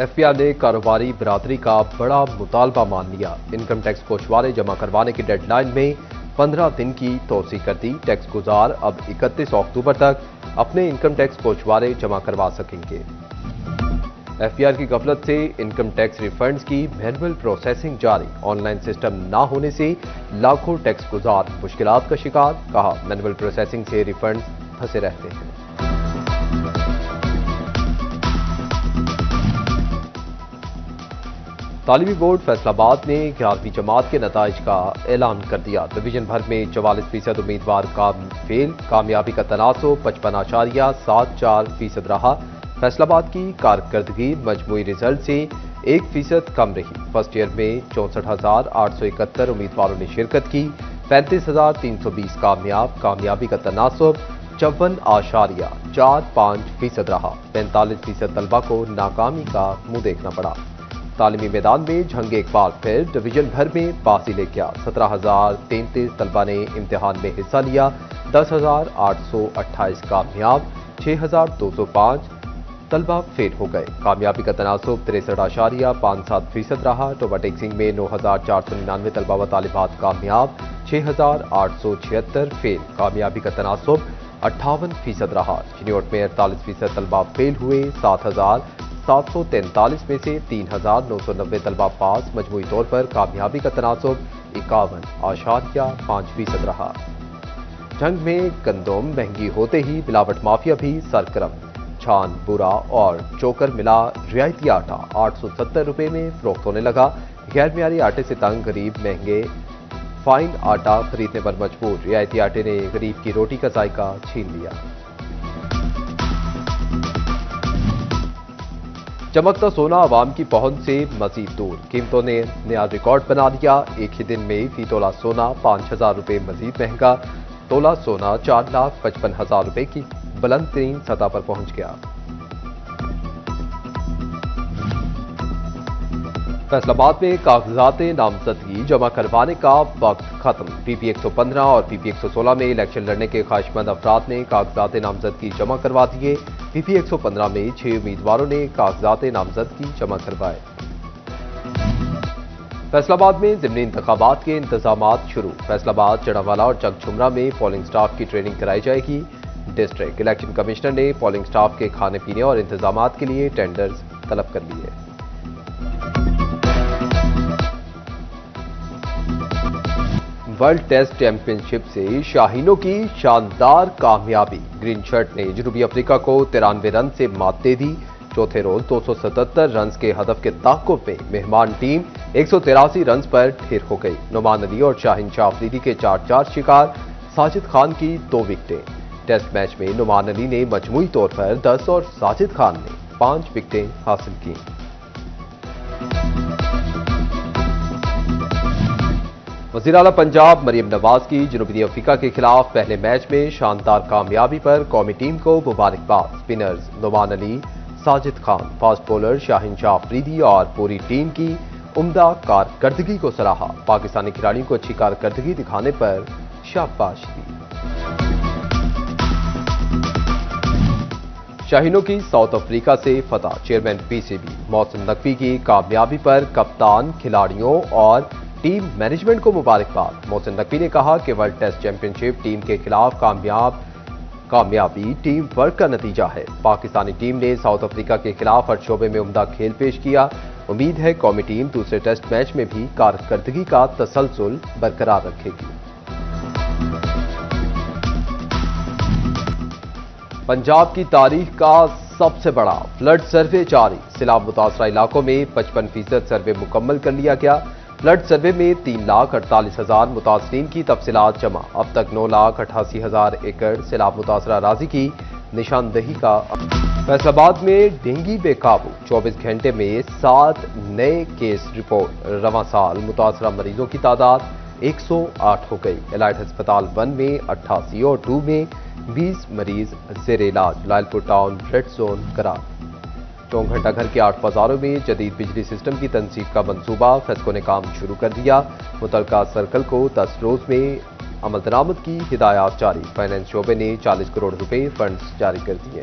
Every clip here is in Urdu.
ایف پی آر نے کاروباری برادری کا بڑا مطالبہ مان لیا۔ انکم ٹیکس گوشوارے جمع کروانے کی ڈیڈ لائن میں 15 دن کی توسیع کر دی۔ ٹیکس گزار اب 31 اکتوبر تک اپنے انکم ٹیکس گوشوارے جمع کروا سکیں گے۔ ایف پی آر کی غفلت سے انکم ٹیکس ریفنڈز کی مینول پروسیسنگ جاری۔ آن لائن سسٹم نہ ہونے سے لاکھوں ٹیکس گزار مشکلات کا شکار۔ کہا مینول پروسیسنگ سے ریفنڈز پھنسے رہتے ہیں۔ تعلیمی بورڈ فیصل آباد نے 11ویں جماعت کے نتائج کا اعلان کر دیا۔ ڈویژن بھر میں 44% امیدوار فیل، کامیابی کا تناسب 55.74% رہا۔ فیصل آباد کی کارکردگی مجموعی رزلٹ سے 1% کم رہی۔ فرسٹ ایئر میں 64,871 امیدواروں نے شرکت کی، 35,320 کامیابی کا تناسب 54.45% رہا۔ 45% طلبہ کو ناکامی کا منہ دیکھنا پڑا۔ تعلیمی میدان میں جھنگ ایک بار پھر ڈویژن بھر میں بازی لے گیا۔ 17,033 طلبہ نے امتحان میں حصہ لیا، 10,828 کامیاب، 6,205 طلبہ فیل ہو گئے۔ کامیابی کا تناسب 63.57% رہا۔ ٹوبا ٹیکسنگ میں 9,499 طلبہ و طالبات کامیاب، 6,876 فیل۔ کامیابی کا تناسب 58% رہا۔ چنیوٹ میں 48% طلبہ فیل ہوئے، 7,743 میں سے 3,990 طلبہ پاس۔ مجموعی طور پر کامیابی کا تناسب 51.5% رہا۔ جنگ میں گندم مہنگی ہوتے ہی ملاوٹ مافیا بھی سرگرم۔ چھان، بورا اور چوکر ملا رعایتی آٹا 870 روپے میں فروخت ہونے لگا۔ غیر معیاری آٹے سے تنگ غریب مہنگے فائن آٹا خریدنے پر مجبور۔ رعایتی آٹے نے غریب کی روٹی کا ذائقہ چھین لیا۔ چمکتا سونا عوام کی پہنچ سے مزید دور۔ قیمتوں نے نیا ریکارڈ بنا دیا۔ ایک ہی دن میں فی تولہ سونا 5,000 روپے مزید مہنگا۔ تولہ سونا 4,55,000 روپے کی بلند ترین سطح پر پہنچ گیا۔ فیصل آباد میں کاغذات نامزدگی جمع کروانے کا وقت ختم۔ پی پی 115 اور پی پی 116 میں الیکشن لڑنے کے خواہشمند افراد نے کاغذات نامزدگی جمع کروا دیے۔ پی پی 115 میں 6 امیدواروں نے کاغذات نامزدگی جمع کروائے۔ فیصل آباد میں ضمنی انتخابات کے انتظامات شروع۔ فیصل آباد، چڑھاوالا اور چک چھمرا میں پولنگ سٹاف کی ٹریننگ کرائی جائے گی۔ ڈسٹرکٹ الیکشن کمشنر نے پولنگ سٹاف کے کھانے پینے اور انتظامات کے لیے ٹینڈرز طلب کر لیے۔ ورلڈ ٹیسٹ چیمپئن شپ سے شاہینوں کی شاندار کامیابی۔ گرین شرٹ نے جنوبی افریقہ کو 93 رن سے مات دے دی۔ چوتھے روز 277 رنز کے ہدف کے تعاقب میں مہمان ٹیم 183 رنز پر ڈھیر ہو گئی۔ نعمان علی اور شاہین شاہ آفریدی کے 4 شکار، ساجد خان کی 2 وکٹیں۔ ٹیسٹ میچ میں نعمان علی نے مجموعی طور پر 10 اور ساجد خان نے 5 وکٹیں حاصل کیں۔ وزیر اعلیٰ پنجاب مریم نواز کی جنوبی افریقہ کے خلاف پہلے میچ میں شاندار کامیابی پر قومی ٹیم کو مبارکباد۔ اسپنرز نعمان علی، ساجد خان، فاسٹ بولر شاہین شاہ آفریدی اور پوری ٹیم کی عمدہ کارکردگی کو سراہا۔ پاکستانی کھلاڑیوں کو اچھی کارکردگی دکھانے پر شاباشی دی۔ شاہینوں کی ساؤتھ افریقہ سے فتح۔ Chairman P C B Mohsin Naqvi کی کامیابی پر کپتان، کھلاڑیوں اور ٹیم مینجمنٹ کو مبارکباد۔ محسن نقوی نے کہا کہ ورلڈ ٹیسٹ چیمپئن شپ ٹیم کے خلاف کامیابی ٹیم ورک کا نتیجہ ہے۔ پاکستانی ٹیم نے ساؤتھ افریقہ کے خلاف ہر شعبے میں عمدہ کھیل پیش کیا۔ امید ہے قومی ٹیم دوسرے ٹیسٹ میچ میں بھی کارکردگی کا تسلسل برقرار رکھے گی۔ پنجاب کی تاریخ کا سب سے بڑا فلڈ سروے جاری۔ سیلاب متاثرہ علاقوں میں 55% سروے مکمل کر لیا گیا۔ فلڈ سروے میں 3,48,000 متاثرین کی تفصیلات جمع۔ اب تک 9,88,000 ایکڑ سیلاب متاثرہ اراضی کی نشاندہی کا۔ فیصل آباد میں ڈینگی بے قابو، 24 گھنٹے میں 7 نئے کیس رپورٹ۔ رواں سال متاثرہ مریضوں کی تعداد 108 ہو گئی۔ الائٹ ہسپتال 1 میں 88 اور 2 میں 20 مریض زیر علاج۔ لائل پور ٹاؤن ریڈ زون قرار۔ 4 گھنٹہ گھر کے 8 بازاروں میں جدید بجلی سسٹم کی تنصیب کا منصوبہ۔ فیسکو نے کام شروع کر دیا۔ متعلقہ سرکل کو 10 روز میں عمل درآمد کی ہدایات جاری۔ فائنانس شعبے نے 40 کروڑ روپے فنڈز جاری کر دیے۔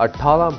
18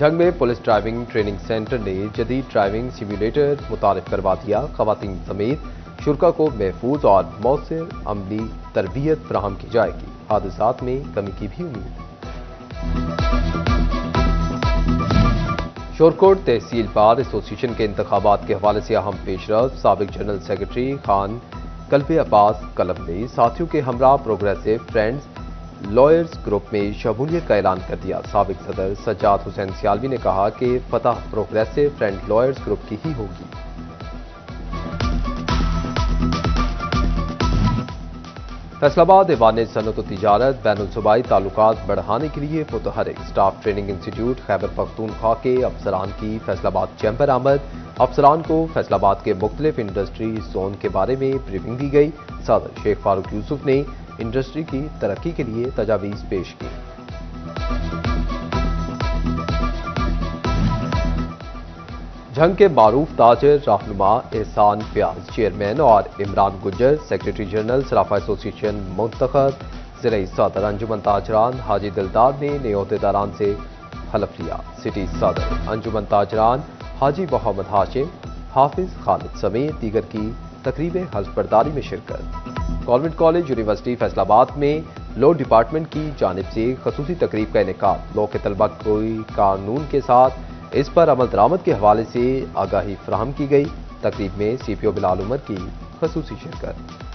جھنگ میں پولیس ڈرائیونگ ٹریننگ سینٹر نے جدید ڈرائیونگ سیمولیٹر متعارف کروا دیا. خواتین سمیت شرکا کو محفوظ اور مؤثر عملی تربیت فراہم کی جائے گی. حادثات میں کمی کی بھی امید. شورکوٹ تحصیل بار ایسوسی ایشن کے انتخابات کے حوالے سے اہم پیش رفت. سابق جنرل سیکرٹری خان قلب عباس قلم نے ساتھیوں کے ہمراہ پروگریسو فرینڈز لائرز گروپ میں شمولیت کا اعلان کر دیا. سابق صدر سجاد حسین سیالوی نے کہا کہ فتح پروگریسو فرینڈ لائرز گروپ کی ہی ہوگی. فیصل آباد ایوان صنعت و تجارت بین الصوبائی تعلقات بڑھانے کے لیے متحرک. اسٹاف ٹریننگ انسٹی ٹیوٹ خیبر پختونخوا کے افسران کی فیصل آباد چیمبر آمد. افسران کو فیصل آباد کے مختلف انڈسٹری زون کے بارے میں بریفنگ دی گئی. صدر شیخ فاروق یوسف نے انڈسٹری کی ترقی کے لیے تجاویز پیش کی. جھنگ کے معروف تاجر رہنما احسان فیاض چیئرمین اور عمران گجر سیکرٹری جنرل صرافہ ایسوسی ایشن منتخب. ضلعی صدر انجمن تاجران حاجی دلدار نے نئے عہدیداران سے حلف لیا. سٹی صدر انجمن تاجران حاجی محمد ہاشم حافظ خالد سمیت دیگر کی تقریب حلف برداری میں شرکت. گورنمنٹ کالج یونیورسٹی فیصل آباد میں لاء ڈپارٹمنٹ کی جانب سے خصوصی تقریب کا انعقاد. لاء کے طلبہ کو قانون کے ساتھ اس پر عمل درآمد کے حوالے سے آگاہی فراہم کی گئی. تقریب میں سی پی او بلال عمر کی خصوصی شرکت.